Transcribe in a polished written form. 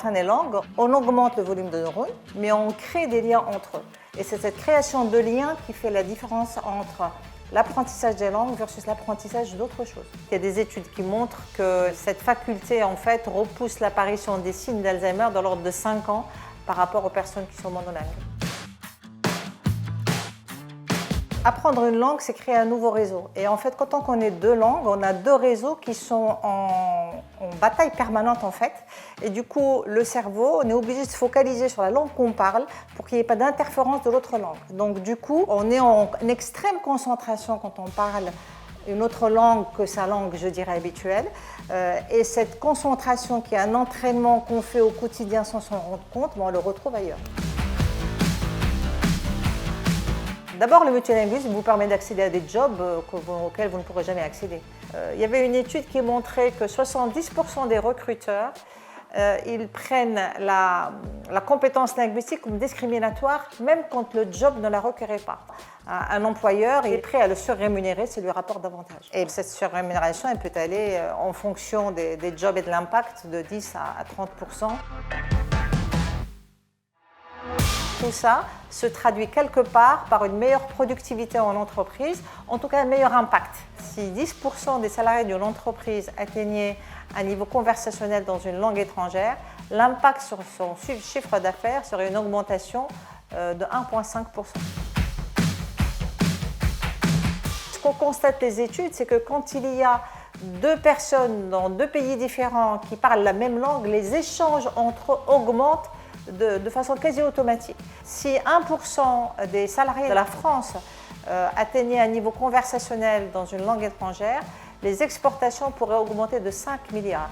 apprennent les langues, on augmente le volume de neurones, mais on crée des liens entre eux. Et c'est cette création de liens qui fait la différence entre l'apprentissage des langues versus l'apprentissage d'autres choses. Il y a des études qui montrent que cette faculté en fait repousse l'apparition des signes d'Alzheimer dans l'ordre de 5 ans par rapport aux personnes qui sont monolingues. Apprendre une langue, c'est créer un nouveau réseau. Et en fait, quand on connaît deux langues, on a deux réseaux qui sont en bataille permanente en fait. Et du coup, le cerveau, on est obligé de se focaliser sur la langue qu'on parle pour qu'il n'y ait pas d'interférence de l'autre langue. Donc du coup, on est en extrême concentration quand on parle une autre langue que sa langue, je dirais, habituelle. Et cette concentration qui est un entraînement qu'on fait au quotidien sans s'en rendre compte, on le retrouve ailleurs. D'abord, le multilinguisme vous permet d'accéder à des jobs auxquels vous ne pourrez jamais accéder. Il y avait une étude qui montrait que 70% des recruteurs ils prennent la compétence linguistique comme discriminatoire, même quand le job ne la requérait pas. Un employeur est prêt à le surrémunérer s'il lui rapporte davantage. Et cette surrémunération, elle peut aller en fonction des jobs et de l'impact de 10 à 30%. Tout ça se traduit quelque part par une meilleure productivité en entreprise, en tout cas un meilleur impact. Si 10% des salariés d'une entreprise atteignaient un niveau conversationnel dans une langue étrangère, l'impact sur son chiffre d'affaires serait une augmentation de 1,5%. Ce qu'on constate les études, c'est que quand il y a deux personnes dans deux pays différents qui parlent la même langue, les échanges entre eux augmentent de façon quasi automatique. Si 1% des salariés de la France atteignaient un niveau conversationnel dans une langue étrangère, les exportations pourraient augmenter de 5 milliards.